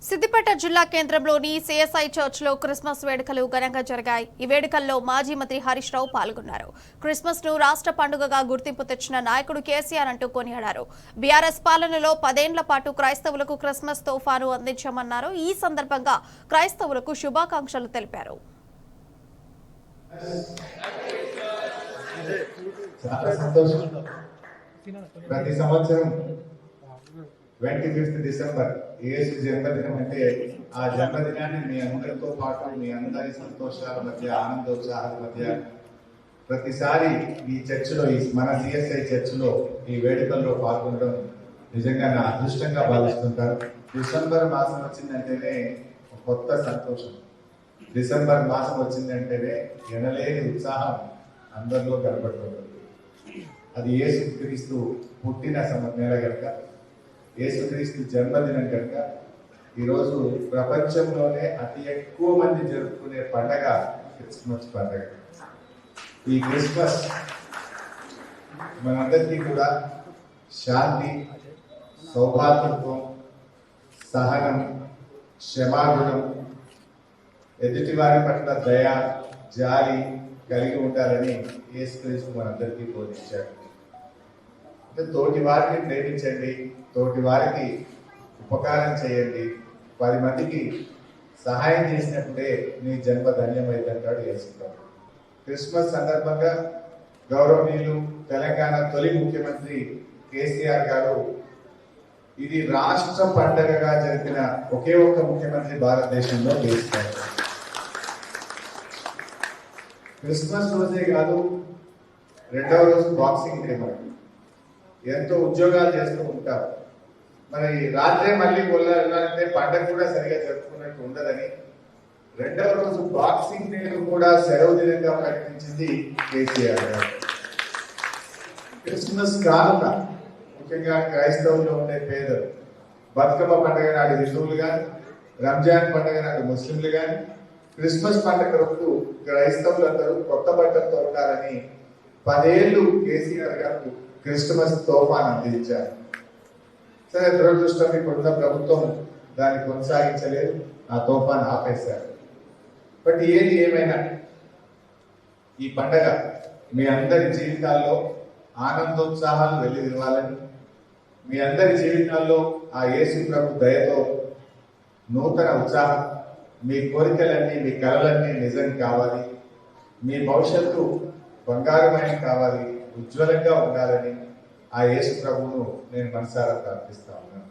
సిద్దిపేట జిల్లా కేంద్రంలోని సిఎస్ఐ చర్చ్లో క్రిస్మస్ వేడుకలు ఘనంగా జరిగాయి. ఈ వేడుకల్లో మాజీ మంత్రి హరీష్ రావు పాల్గొన్నారు. క్రిస్మస్ ను రాష్ట్ర పండుగగా గుర్తింపు తెచ్చిన నాయకుడు కేసీఆర్ అంటూ కొనియాడారు. బీఆర్ఎస్ పాలనలో 10 ఏళ్ల పాటు క్రైస్తవులకు క్రిస్మస్ తోఫాను అందించామన్నారు. ఈ సందర్భంగా క్రైస్తవులకు శుభాకాంక్షలు తెలిపారు. ప్రతి సంవత్సరం 25 డిసెంబర్ యేసు జన్మదినం అంటే ఆ జన్మదినాన్ని మీ అందరితో పాటు మీ అందరి సంతోషాల మధ్య ఆనందోత్సాహాల మధ్య ప్రతిసారి ఈ చర్చిలో మన సిఎస్ఐ చర్చిలో ఈ వేడుకల్లో పాల్గొనడం నిజంగా నా అదృష్టంగా భావిస్తుంటారు. డిసెంబర్ మాసం వచ్చిందంటేనే కొత్త సంతోషం. డిసెంబర్ మాసం వచ్చిందంటేనే ఎనలేని ఉత్సాహం అందరిలో కనబడుతుంది. అది యేసుక్రీస్తు పుట్టిన నెల కనుక, యేసుక్రీస్తు జన్మదినం కనుక ఈరోజు ప్రపంచంలోనే అతి ఎక్కువ మంది జరుపుకునే పండగ క్రిస్మస్ పండగ. ఈ క్రిస్మస్ మనందరికీ కూడా శాంతి, సౌభాతృత్వం, సహనం, క్షమాగుణం, ఎదుటివారి పట్ల దయ, జాలి కలిగి ఉండాలని యేసుక్రీస్తు మనందరికీ బోధించాడు. తోటి వారిని ప్రేమించండి, తోటి వారికి ఉపకారం చేయండి, 10 మందికి సహాయం చేసినప్పుడే నీ జన్మ ధన్యమైందంటాడు యేసుప్రభు. క్రిస్మస్ సందర్భంగా గౌరవనీయులు తెలంగాణ తొలి ముఖ్యమంత్రి కేసీఆర్ గారు ఇది రాష్ట్ర పండగగా జరిపిన ఒకే ఒక్క ముఖ్యమంత్రి భారతదేశంలో కేసీఆర్. క్రిస్మస్ రోజే కాదు, రెండవ రోజు బాక్సింగ్ డే. మనకి ఎంతో ఉద్యోగాలు చేస్తూ ఉంటారు. మరి రాత్రే మళ్ళీ వెళ్ళాలంటే పండగ కూడా సరిగా జరుపుకున్నట్టు ఉండదని రెండవ రోజు బాక్సింగ్ డే కూడా సెలవు దినంగా ప్రకటించింది కేసీఆర్ గారు. క్రిస్మస్ కానుక ముఖ్యంగా క్రైస్తవుల్లో ఉండే పేదలు బతుకమ్మ పండుగ నాడు హిందువులు కానీ, రంజాన్ పండుగ నాడు ముస్లింలు కానీ, క్రిస్మస్ పండుగ రోజు క్రైస్తవులందరూ కొత్త బట్టలతో ఉండాలని 10 ఏళ్ళు కేసీఆర్ గారు క్రిస్మస్ తోఫాను అందించారు. సరే, దురదృష్టం ఇప్పుడున్న ప్రభుత్వం దాన్ని కొనసాగించలేదు, ఆ తోఫాను ఆపేశారు. బట్ ఏది ఏమైనా ఈ పండగ మీ అందరి జీవితాల్లో ఆనందోత్సాహాలు వెల్లివివ్వాలని, మీ అందరి జీవితాల్లో ఆ యేసు ప్రభు దయతో నూతన ఉత్సాహం, మీ కోరికలన్నీ, మీ కలలన్నీ నిజం కావాలి, మీ భవిష్యత్తు బంగారమయం కావాలి, ఉజ్వలంగా ఉండాలని ఆ యేసు ప్రభువును నేను మనసారా ప్రార్థిస్తా ఉన్నాను.